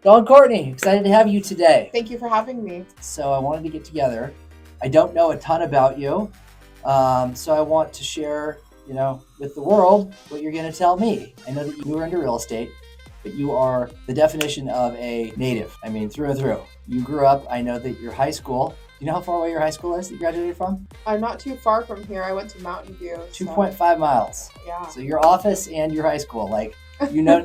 Don Courtney, excited to have you today. Thank you for having me. So I wanted to get together. I don't know a ton about you, so I want to share, with the world what you're going to tell me. I know that you were into real estate, but you are the definition of a native. I mean, through and through. You grew up. I know that your high school. Do you know how far away your high school is that you graduated from? I'm not too far from here. I went to Mountain View. 2.5 miles. Yeah. So your office and your high school, you know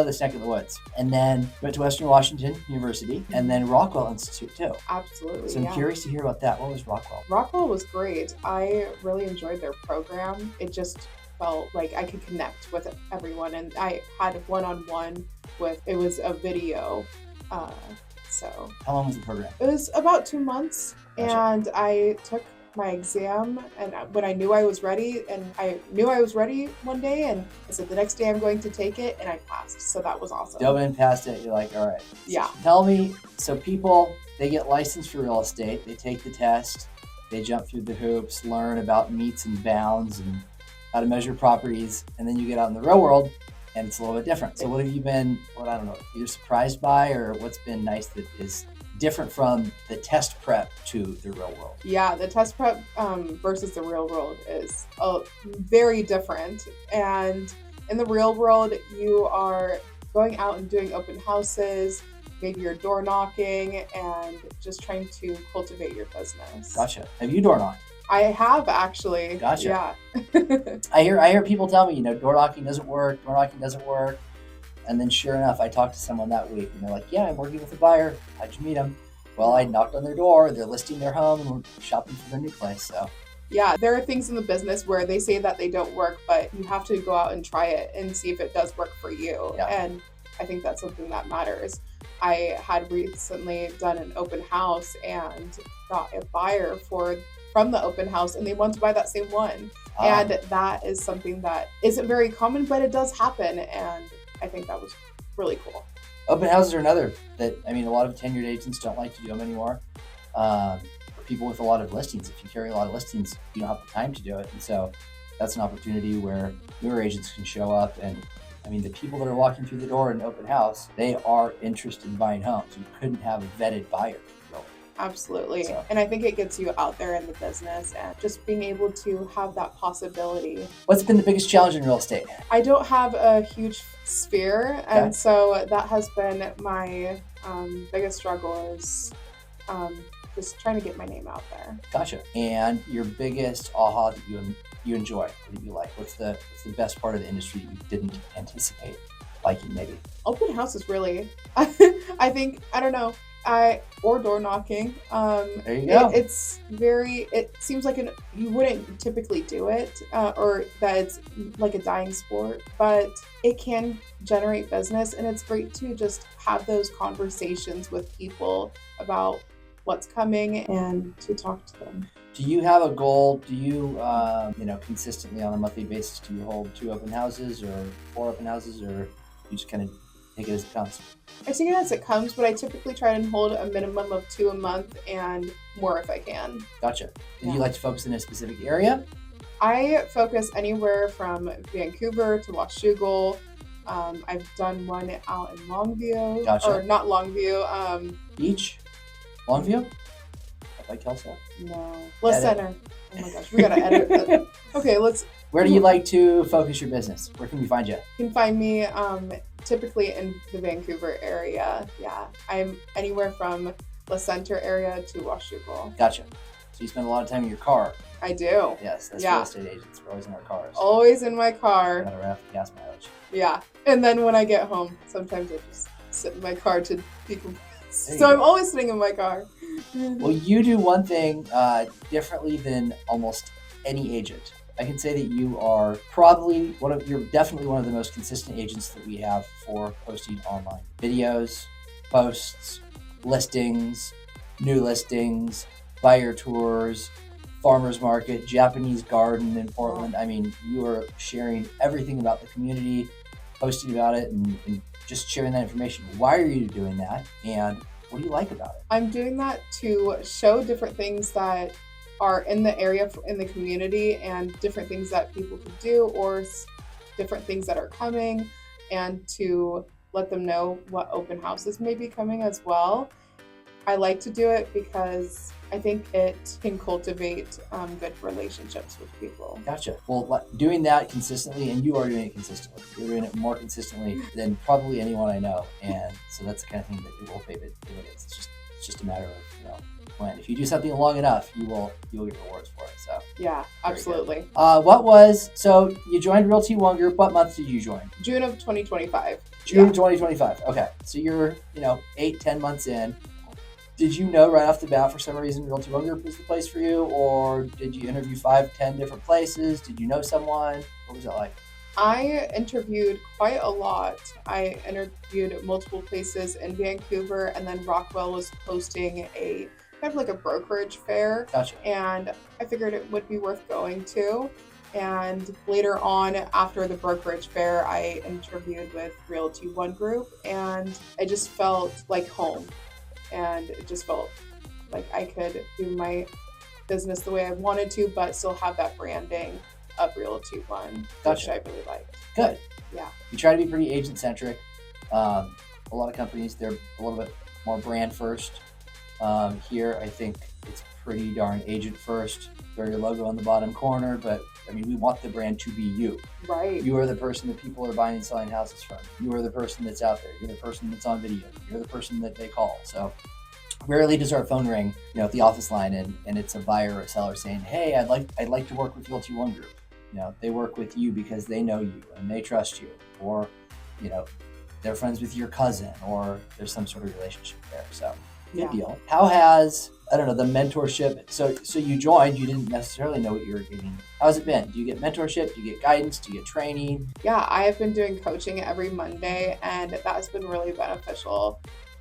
this neck of the woods. And then went to Western Washington University and then Rockwell Institute too. Absolutely. So I'm curious to hear about that. What was Rockwell? Rockwell was great. I really enjoyed their program. It just felt like I could connect with everyone, and I had one-on-one with, it was a video. So How long was the program? it was about 2 months. Gotcha. And I took my exam, and when I knew I was ready, one day, and I said the next day I'm going to take it, and I passed. So that was awesome. Dove in, passed it. You're like, all right. Yeah. Tell me, so people, they get licensed for real estate. They take the test. They jump through the hoops, learn about meets and bounds and how to measure properties. And then you get out in the real world and it's a little bit different. So what have you been, either surprised by, or what's been nice that is different from the test prep to the real world? Yeah, the test prep versus the real world is very different. And in the real world, you are going out and doing open houses, maybe you're door knocking, and just trying to cultivate your business. Gotcha. Have you door knocked? I have, actually. Gotcha. Yeah. I hear people tell me, door knocking doesn't work. And then sure enough, I talked to someone that week and they're like, yeah, I'm working with a buyer. How'd you meet them? Well, I knocked on their door. They're listing their home and we're shopping for their new place. So yeah, there are things in the business where they say that they don't work, but you have to go out and try it and see if it does work for you. Yeah. And I think that's something that matters. I had recently done an open house and got a buyer from the open house, and they want to buy that same one. And that is something that isn't very common, but it does happen. And I think that was really cool. Open houses are another that, a lot of tenured agents don't like to do them anymore. For people with a lot of listings, if you carry a lot of listings, you don't have the time to do it. And so that's an opportunity where newer agents can show up. And the people that are walking through the door in an open house, they are interested in buying homes. You couldn't have a vetted buyer. Absolutely. So. And I think it gets you out there in the business and just being able to have that possibility. What's been the biggest challenge in real estate? I don't have a huge sphere. Okay. And so that has been my biggest struggle is just trying to get my name out there. Gotcha. And your biggest aha that you enjoy, or that you like? What's the best part of the industry that you didn't anticipate liking maybe? Open houses, really. I think, I don't know. Or door knocking. There you go. It seems like you wouldn't typically do it, or that it's like a dying sport, but it can generate business, and it's great to just have those conversations with people about what's coming and to talk to them. Do you have a goal? Do you, consistently on a monthly basis, do you hold 2 open houses or 4 open houses, or you just kind of take it as it comes? I take it as it comes, but I typically try and hold a minimum of 2 a month and more if I can. Gotcha. Do you like to focus in a specific area? I focus anywhere from Vancouver to Washougal. I've done one out in Longview. Gotcha. Or not Longview. Beach? Longview? Like Kelso? No. Les Center. Oh my gosh, we gotta edit that. Okay, Where do you like to focus your business? Where can we find you? You can find me typically in the Vancouver area. Yeah, I'm anywhere from the center area to Washougal. Gotcha. So you spend a lot of time in your car. I do. Yes, that's real estate agents. We're always in our cars. Always in my car. Gotta wrap the gas mileage. Yeah, and then when I get home, sometimes I just sit in my car to decompress. So I'm always sitting in my car. Well, you do one thing differently than almost any agent. I can say that you are you're definitely one of the most consistent agents that we have for posting online. Videos, posts, listings, new listings, buyer tours, farmers market, Japanese garden in Portland. You are sharing everything about the community, posting about it, and just sharing that information. Why are you doing that? And what do you like about it? I'm doing that to show different things that are in the area, in the community, and different things that people could do, or different things that are coming, and to let them know what open houses may be coming as well. I like to do it because I think it can cultivate good relationships with people. Gotcha. Well, doing that consistently, and you are doing it consistently. You're doing it more consistently than probably anyone I know, and so that's the kind of thing that it will pay dividends. It's just a matter of when. If you do something long enough, you'll get rewards for it. So yeah, absolutely. So you joined Realty ONE Group. What month did you join? June of 2025. June 2025. Okay, so you're 8-10 months in. Did you know right off the bat for some reason Realty ONE Group was the place for you, or did you interview 5-10 different places? Did you know someone? What was that like? I interviewed quite a lot. I interviewed at multiple places in Vancouver, and then Rockwell was hosting a kind of like a brokerage fair. Gotcha. And I figured it would be worth going to. And later on, after the brokerage fair, I interviewed with Realty ONE Group, and I just felt like home. And it just felt like I could do my business the way I wanted to, but still have that branding of Realty ONE, Gotcha. which I really liked. Good. Yeah. You try to be pretty agent centric. A lot of companies, they're a little bit more brand first. Here, I think it's pretty darn agent first. Throw your logo on the bottom corner, but I mean, we want the brand to be you. Right. You are the person that people are buying and selling houses from. You are the person that's out there. You're the person that's on video. You're the person that they call. So rarely does our phone ring, at the office line, and it's a buyer or a seller saying, "Hey, I'd like to work with Realty ONE Group." They work with you because they know you and they trust you, or they're friends with your cousin, or there's some sort of relationship there. So good deal. How has the mentorship? So you joined, you didn't necessarily know what you were getting. How's it been? Do you get mentorship? Do you get guidance? Do you get training? Yeah, I have been doing coaching every Monday, and that has been really beneficial.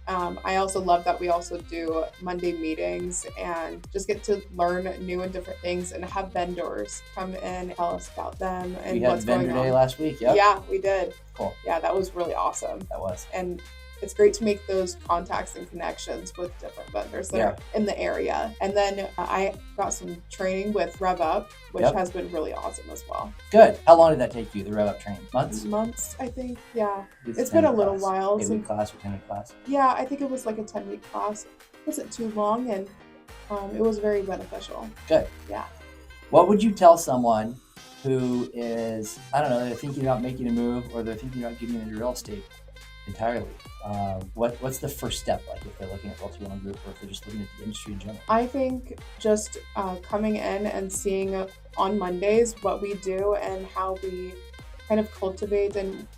I also love that we also do Monday meetings and just get to learn new and different things, and have vendors come in, tell us about them and what's going on. We had Vendor Day last week. Yep. Yeah, we did. Cool. Yeah, that was really awesome. That was. And it's great to make those contacts and connections with different vendors that are in the area. And then I got some training with Rev Up, which has been really awesome as well. Good. How long did that take you, the Rev Up training? Months, I think. Yeah. It's been a little while. 8-week class or 10-week class? Yeah, I think it was like a 10-week class. It wasn't too long, and it was very beneficial. Good. Yeah. What would you tell someone who is, they're thinking about making a move, or they're thinking about getting into real estate entirely? What's the first step, like, if they're looking at Realty ONE Group, or if they're just looking at the industry in general? I think just coming in and seeing on Mondays what we do and how we kind of cultivate, and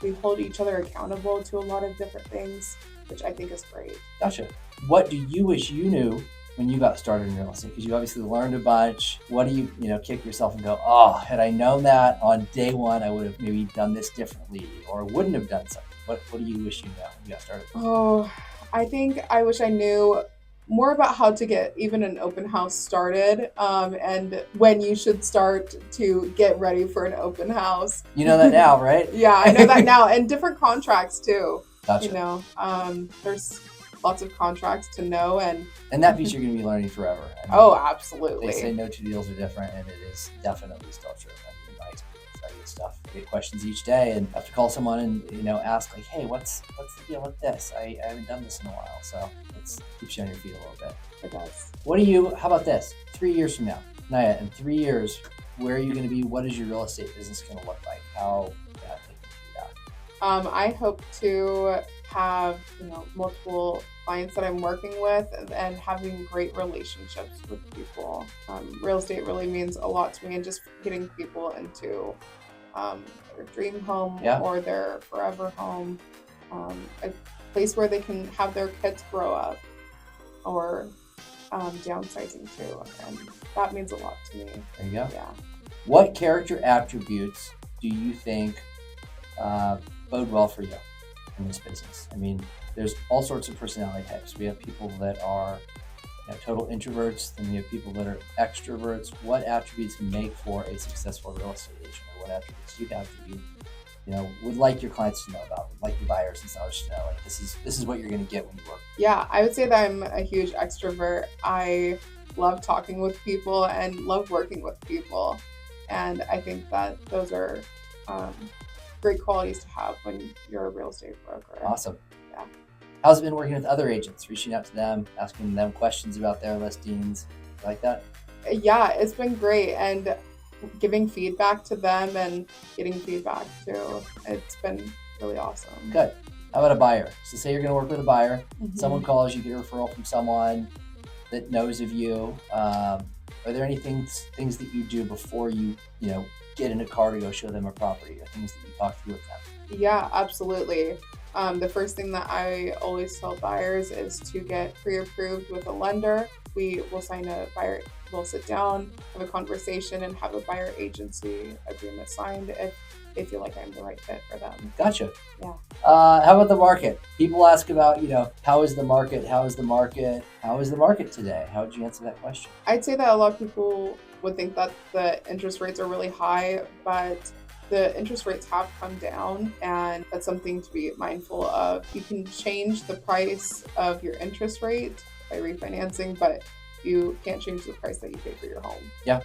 we hold each other accountable to a lot of different things, which I think is great. Gotcha. What do you wish you knew when you got started in real estate? Because you obviously learned a bunch. What do you kick yourself and go, oh, had I known that on day one, I would have maybe done this differently, or wouldn't have done something? What do you wish you knew when you got started? Oh, I think I wish I knew more about how to get even an open house started, and when you should start to get ready for an open house. You know that now, right? Yeah, I know that now, and different contracts too. Gotcha. There's lots of contracts to know, and that piece you're going to be learning forever. Absolutely. They say no two deals are different, and it is definitely still true. In my experience, I get stuff, I get questions each day, and I have to call someone and ask, like, hey, what's the deal with this? I haven't done this in a while, so it keeps you on your feet a little bit. It does. How about this? 3 years from now, Naya, in 3 years, where are you going to be? What is your real estate business going to look like? How can I do that? I hope to have multiple clients that I'm working with, and having great relationships with people. Real estate really means a lot to me, and just getting people into their dream home or their forever home, a place where they can have their kids grow up, or downsizing too, and that means a lot to me. There you go. Yeah. What character attributes do you think bode well for you in this business? I mean, there's all sorts of personality types. We have people that are total introverts, then we have people that are extroverts. What attributes make for a successful real estate agent, or what attributes do you have that you would like your clients to know about, would like your buyers and sellers to know, like, this is what you're going to get when you work? Yeah, I would say that I'm a huge extrovert. I love talking with people and love working with people, and I think that those are great qualities to have when you're a real estate broker. Awesome. Yeah. How's it been working with other agents, reaching out to them, asking them questions about their listings, like that? Yeah, it's been great, and giving feedback to them and getting feedback too. It's been really awesome. Good. How about a buyer? So say you're going to work with a buyer. Mhm. Someone calls you, get a referral from someone that knows of you. Are there any things that you do before you get in a car to go show them a property, or things that you talk through with them? Yeah, absolutely. The first thing that I always tell buyers is to get pre-approved with a lender. We will sign a buyer, we'll sit down, have a conversation, and have a buyer agency agreement signed if they feel like I'm the right fit for them. Gotcha. Yeah. How about the market? People ask about, how is the market? How is the market? How is the market today? How would you answer that question? I'd say that a lot of people would think that the interest rates are really high, but the interest rates have come down, and that's something to be mindful of. You can change the price of your interest rate by refinancing, but you can't change the price that you pay for your home. Yeah.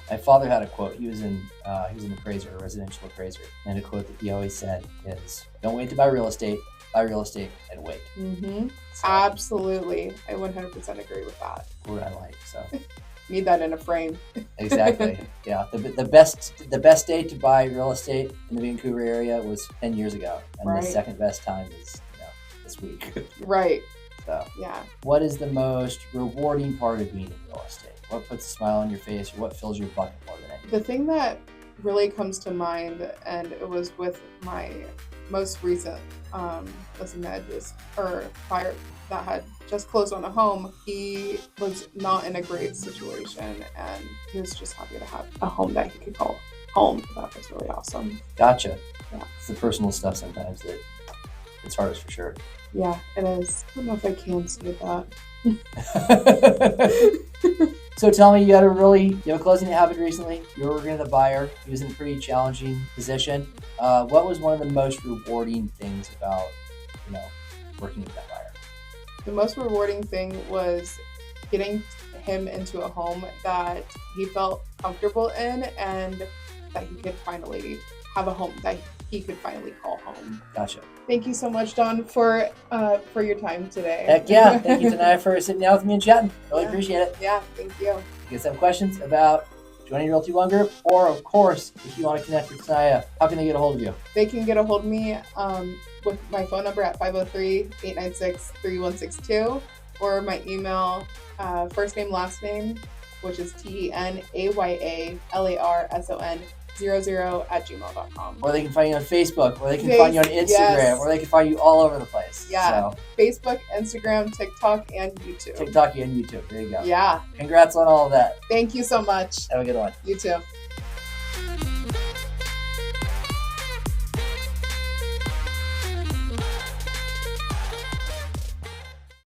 My father had a quote. He was an appraiser, a residential appraiser, and a quote that he always said is, "Don't wait to buy real estate and wait." Mm-hmm. So, absolutely, I 100% agree with that. What I like. So Need that in a frame. exactly. Yeah. The best day to buy real estate in the Vancouver area was 10 years ago, and Right. the second best time is this week. Right. So Yeah. what is the most rewarding part of being in real estate? What puts a smile on your face, or what fills your bucket more than anything? The thing that really comes to mind, and it was with my most recent listing that buyer that had just closed on a home. He was not in a great situation, and he was just happy to have a home that he could call home. That was really awesome. Gotcha. Yeah. It's the personal stuff sometimes that it's hardest for sure. Yeah, it is. I don't know if I can say that. So tell me, you had a closing that happened recently. You were working with a buyer. He was in a pretty challenging position. What was one of the most rewarding things about, working with that buyer? The most rewarding thing was getting him into a home that he felt comfortable in, and that he could finally have a home that he could finally call home. Gotcha. Thank you so much, Don, for your time today. Heck yeah. Thank you, Tenaya, for sitting down with me and chatting. Really Yeah. appreciate it. Yeah, thank you. If you guys have questions about joining Realty ONE Group, or of course, if you want to connect with Tenaya, how can they get a hold of you? They can get a hold of me with my phone number at 503-896-3162, or my email, first name, last name, which is TENAYALARSON 00@gmail.com. Or they can find you on Facebook, or they can find you on Instagram, yes. or they can find you all over the place. Yeah. So, Facebook, Instagram, TikTok, and YouTube. TikTok and YouTube. There you go. Yeah. Congrats on all of that. Thank you so much. Have a good one. You too.